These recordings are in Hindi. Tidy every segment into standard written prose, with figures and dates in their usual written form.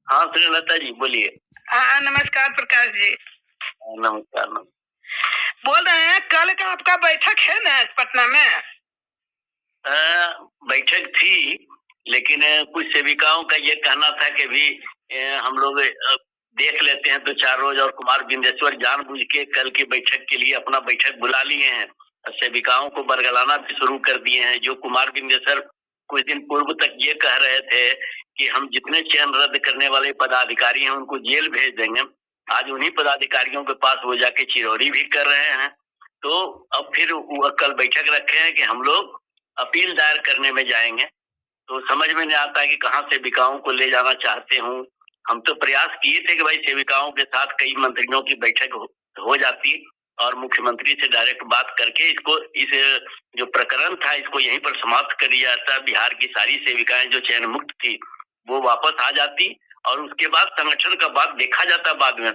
हाँ श्रीलता जी बोलिए। हाँ नमस्कार प्रकाश जी। नमस्कार नमस्कार। बोल रहे हैं कल का आपका बैठक है ना पटना में? बैठक थी, लेकिन कुछ सेविकाओं का ये कहना था कि भी हम लोग देख लेते हैं तो 4 रोज, और कुमार बिंदेश्वर जानबूझ के कल की बैठक के लिए अपना बैठक बुला लिए हैं और सेविकाओं को बरगलाना भी शुरू कर दिए हैं। जो कुमार बिंदेश्वर कुछ दिन पूर्व तक ये कह रहे थे कि हम जितने चयन रद्द करने वाले पदाधिकारी हैं उनको जेल भेज देंगे, आज उन्हीं पदाधिकारियों के पास वो जाके चिरौरी भी कर रहे हैं। तो अब फिर वो कल बैठक रखे हैं कि हम लोग अपील दायर करने में जाएंगे। तो समझ में नहीं आता कि कहाँ सेविकाओं को ले जाना चाहते हूँ। हम तो प्रयास किए थे कि भाई सेविकाओं के साथ कई मंत्रियों की बैठक हो जाती और मुख्यमंत्री से डायरेक्ट बात करके इसको, इस जो प्रकरण था इसको यहीं पर समाप्त कर दिया जाता। बिहार की सारी सेविकाएं जो चयन मुक्त थी वो वापस आ जाती और उसके बाद संगठन का बात देखा जाता बाद में।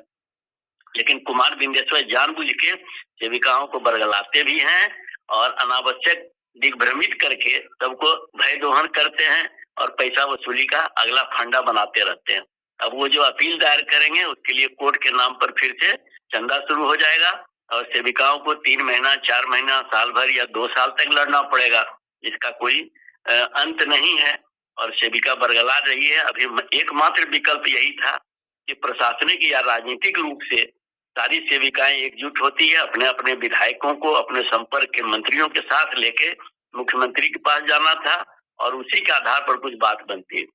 लेकिन कुमार बिंदेश्वर जानबूझ के सेविकाओं को बरगलाते भी हैं और अनावश्यक दिग्भ्रमित करके सबको भय दोहन करते हैं और पैसा वसूली का अगला फंडा बनाते रहते हैं। अब वो जो अपील दायर करेंगे उसके लिए कोर्ट के नाम पर फिर से चंदा शुरू हो जाएगा और सेविकाओं को 3 महीना, 4 महीना, साल भर या 2 साल तक लड़ना पड़ेगा। इसका कोई अंत नहीं है और सेविका बरगला रही है। अभी एकमात्र विकल्प यही था कि प्रशासनिक या राजनीतिक रूप से सारी सेविकाएं एकजुट होती है, अपने अपने विधायकों को अपने संपर्क के मंत्रियों के साथ लेके मुख्यमंत्री के पास जाना था और उसी के आधार पर कुछ बात बनती है।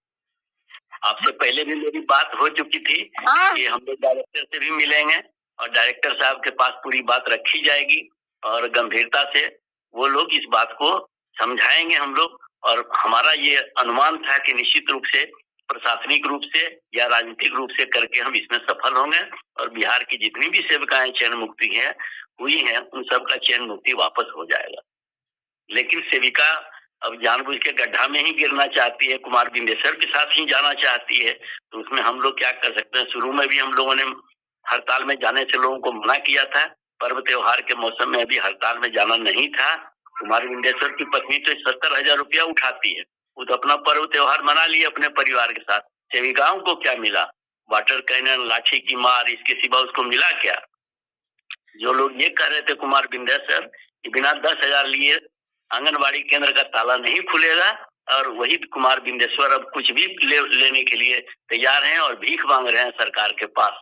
आपसे पहले भी मेरी बात हो चुकी थी कि हम लोग डायरेक्टर से भी मिलेंगे और डायरेक्टर साहब के पास पूरी बात रखी जाएगी और गंभीरता से वो लोग इस बात को समझाएंगे हम लोग। और हमारा ये अनुमान था कि निश्चित रूप से प्रशासनिक रूप से या राजनीतिक रूप से करके हम इसमें सफल होंगे और बिहार की जितनी भी सेविकाएं चयन मुक्ति है हुई है उन सबका चयन मुक्ति वापस हो जाएगा। लेकिन सेविका अब जानबूझ के गड्ढा में ही गिरना चाहती है, कुमार बिंदेश्वर के साथ ही जाना चाहती है, तो उसमें हम लोग क्या कर सकते हैं। शुरू में भी हम लोगों ने हड़ताल में जाने से लोगों को मना किया था। पर्व त्योहार के मौसम में भी हड़ताल में जाना नहीं था। कुमार बिंदेश्वर की पत्नी तो 70,000 रुपया उठाती है, वो तो अपना पर्व त्योहार मना लिए अपने परिवार के साथ। सेविकाओं को क्या मिला? वाटर कैनन, लाठी की मार, इसके सिवा उसको मिला क्या? जो लोग ये कह रहे थे कुमार बिंदेश्वर कि बिना 10,000 लिए आंगनबाड़ी केंद्र का ताला नहीं खुलेगा, और वही कुमार बिंदेश्वर अब कुछ भी लेने के लिए तैयार हैं और भीख मांग रहे हैं सरकार के पास।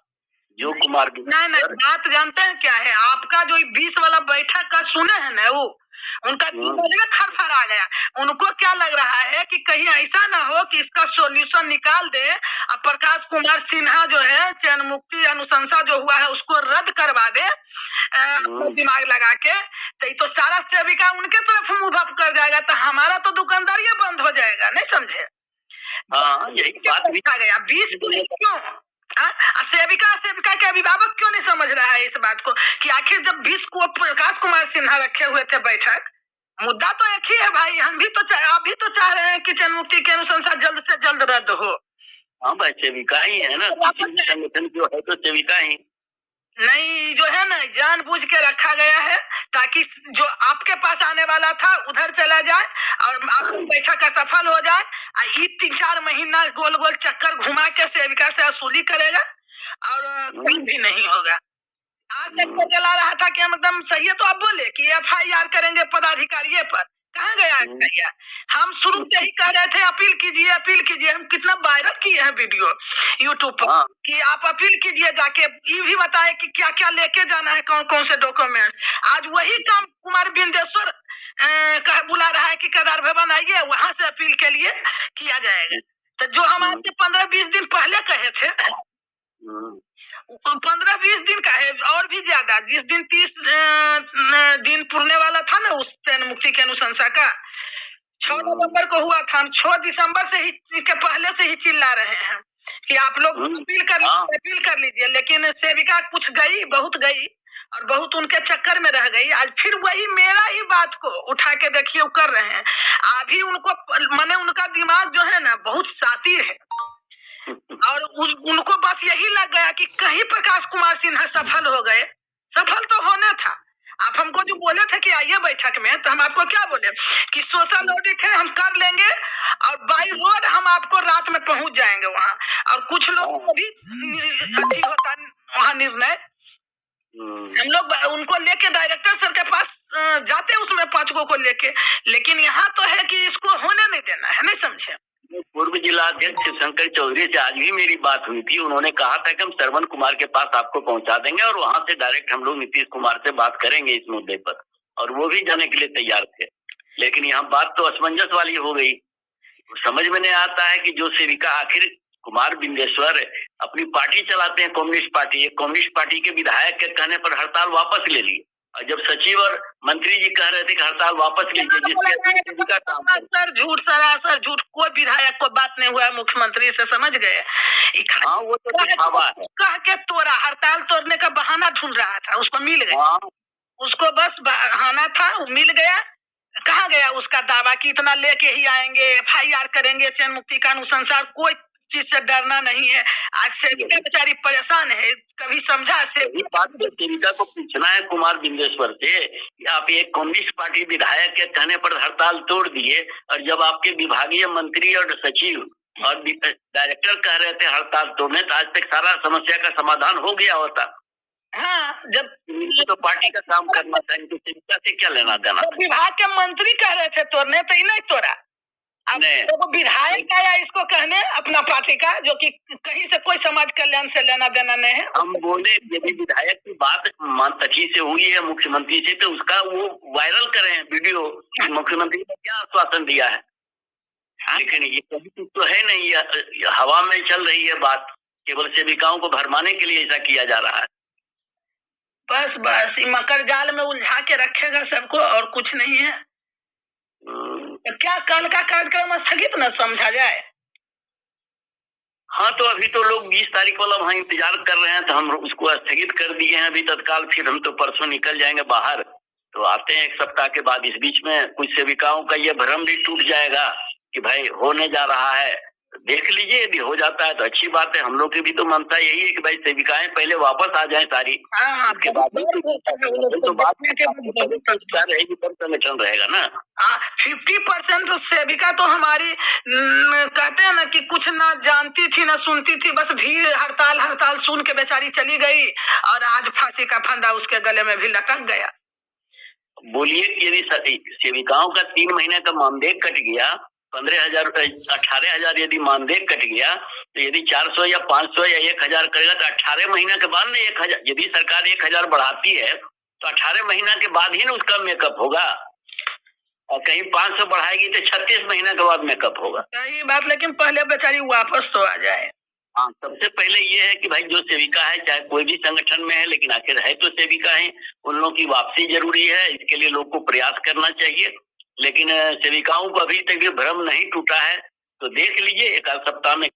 जो कुमार नहीं बात जानते हैं क्या है, आपका जो 20 वाला बैठक का सुने हैं ना, वो उनका थरथर आ गया। उनको क्या लग रहा है कि कहीं ऐसा ना हो कि इसका सोल्यूशन निकाल दे और प्रकाश कुमार सिन्हा जो है चयन मुक्ति अनुशंसा जो हुआ है उसको रद्द करवा दे दिमाग लगा के, तो सारा सेविका उनके तरफ मुंह अप कर जाएगा, तो हमारा तो दुकानदारी बंद हो जाएगा। नहीं समझे? हाँ यही बात भी आ गया 20 क्यों? सेविका के अभिभावक क्यों नहीं समझ रहा है इस बात को कि आखिर जब 20 को प्रकाश कुमार सिन्हा रखे हुए थे बैठक, मुद्दा तो एक ही है भाई। हम भी तो आप भी तो चाह रहे हैं कि चयन मुक्ति की अनुशंसा जल्द से जल्द रद्द हो। हाँ भाई सेविका ही है ना, संगठन जो है तो सेविका ही नहीं, जो है ना जानबूझ के रखा गया है ताकि जो आपके पास आने वाला था उधर चला जाए और आपकी बैठक सफल हो जाए। 3-4 महीना गोल गोल चक्कर घुमा के सेविका से वसूली करेगा और कहीं भी नहीं होगा। आज तक तो चला रहा था कि हम एकदम सही है, तो आप बोले कि FIR करेंगे पदाधिकारी पर, कहाँ गया FIR? हम शुरू से ही कह रहे थे अपील कीजिए अपील कीजिए। हम कितना वायरल किए हैं वीडियो यूट्यूब पर कि आप अपील कीजिए, जाके ये भी बताए कि क्या क्या लेके जाना है, कौन कौन से डॉक्यूमेंट। आज वही काम कुमार बिंदेश्वर बुला रहा है कि केदार भवन आइए, वहां से अपील के लिए किया जाएगा। तो जो हम आपसे 15-20 दिन पहले कहे थे 15-20 दिन का है और भी ज्यादा, जिस दिन 30 दिन पुरने वाला था ना उस चयन मुक्ति के अनुशंसा का, 6 नवंबर को हुआ था। हम 6 दिसंबर से ही इसके पहले से ही चिल्ला रहे हैं कि आप लोग अपील कर लीजिए, लेकिन सेविका कुछ गई, बहुत गई और बहुत उनके चक्कर में रह गई। आज फिर वही मेरा ही बात को उठा के देखिए कर रहे हैं। अभी उनको माने उनका दिमाग जो है ना बहुत सातिर है और उनको बस यही लग गया कि कहीं प्रकाश कुमार सिन्हा सफल हो गए। सफल तो होना था। आप हमको जो बोले थे कि आइए बैठक में, तो हम आपको क्या बोले कि सोशल ऑडिट है हम कर लेंगे और बाई रोड हम आपको रात में पहुंच जाएंगे वहां। और कुछ लोगों को भी अथी होता वहाँ निर्णय। हम लोग उनको लेके डायरेक्टर सर के पास जाते उसमें 5 को लेके, लेकिन यहाँ तो है कि इसको होने नहीं देना है, नहीं समझे। पूर्व जिला अध्यक्ष शंकर चौधरी से आज भी मेरी बात हुई थी, उन्होंने कहा था कि हम श्रवण कुमार के पास आपको पहुंचा देंगे और वहां से डायरेक्ट हम लोग नीतीश कुमार से बात करेंगे इस मुद्दे पर, और वो भी जाने के लिए तैयार थे। लेकिन यहाँ बात तो असमंजस वाली हो गई। समझ में नहीं आता है कि जो सेविका आखिर कुमार बिंदेश्वर अपनी पार्टी चलाते हैं, कम्युनिस्ट पार्टी, एक कम्युनिस्ट पार्टी के विधायक के कहने पर हड़ताल वापस ले ली, और जब सचिव और मंत्री जी कह रहे थे कि हड़ताल वापस लीजिए, जिसके सर झूठ, सरासर झूठ, कोई विधायक को बात नहीं हुआ है मुख्यमंत्री से, समझ गए। हाँ, वो तो दिखावा है। कह के तोड़ा, हड़ताल तोड़ने का बहाना ढूंढ रहा था, उसको मिल गया। उसको बस बहाना था, मिल गया। कहा गया उसका दावा कि इतना लेके ही आएंगे, FIR करेंगे, चैन मुक्ति का अनुसंसार, कोई चीज से डरना नहीं है। आज सेविका बेचारी परेशान है, कभी समझा से बात तो सेविका को पूछना है कुमार बिंदेश्वर से, आप एक कम्युनिस्ट पार्टी विधायक के कहने पर हड़ताल तोड़ दिए, और जब आपके विभागीय मंत्री और सचिव और डायरेक्टर कह रहे थे हड़ताल तोड़ने, तो आज तक सारा समस्या का समाधान हो गया होता। हाँ, जब तो पार्टी का काम करना था, इनको सेविका से क्या लेना देना। विभाग के मंत्री कह रहे थे तोड़ने, तो नहीं तोड़ा। अब तो विधायक आया इसको कहने अपना पार्टी का, जो कि कहीं से कोई समाज कल्याण से लेना देना नहीं है। हम बोले यदि विधायक की बात मानतखी से हुई है मुख्यमंत्री से, तो उसका वो वायरल करें वीडियो, मुख्यमंत्री ने क्या आश्वासन दिया है। लेकिन ये कभी तो है नहीं, ये हवा में चल रही है बात, केवल सेविकाओं को भरमाने के लिए ऐसा किया जा रहा है। बस बस मकर जाल में उलझा के रखेगा सबको, और कुछ नहीं है। तो क्या कल का कार्यक्रम स्थगित न समझा जाए। हाँ, तो अभी तो लोग 20 तारीख वाला वहाँ इंतजार कर रहे हैं, तो हम उसको स्थगित कर दिए हैं अभी तत्काल। फिर हम तो परसों निकल जाएंगे बाहर, तो आते हैं 1 सप्ताह के बाद। इस बीच में कुछ सेविकाओं का ये भ्रम भी टूट जाएगा कि भाई होने जा रहा है। देख लीजिए, यदि हो जाता है तो अच्छी बात है। हम लोग की भी तो मनता यही है कि भाई सेविकाएं पहले वापस आ जाएं सारी, उसके बाद तो बात रहेगी, तब संगठन रहेगा ना। 50% सेविका तो हमारी कहते हैं ना कि कुछ ना जानती थी ना सुनती थी, बस भीड़ हड़ताल हड़ताल सुन के बेचारी चली गई, और आज फांसी का फंदा उसके गले में भी लटक गया। बोलिए, यदि सेविकाओं का 3 महीने का मानदेय कट गया, 15,000 18,000 यदि मानदेय कट गया, तो यदि 400 या 500 या 1,000 करेगा, तो 18 महीने के बाद ना 1,000, यदि सरकार 1,000 बढ़ाती है तो 18 महीना के बाद ही ना उसका मेकअप होगा, और कहीं 500 बढ़ाएगी तो 36 महीना के बाद मेकअप होगा। सही बात, लेकिन पहले बेचारी वापस तो आ जाए। हाँ, सबसे पहले ये है कि भाई जो सेविका है, चाहे कोई भी संगठन में है, लेकिन आखिर है तो सेविका है, उन लोगों की वापसी जरूरी है। इसके लिए लोग को प्रयास करना चाहिए, लेकिन सेविकाओं को अभी तक ये भ्रम नहीं टूटा है। तो देख लीजिए 1 आध सप्ताह में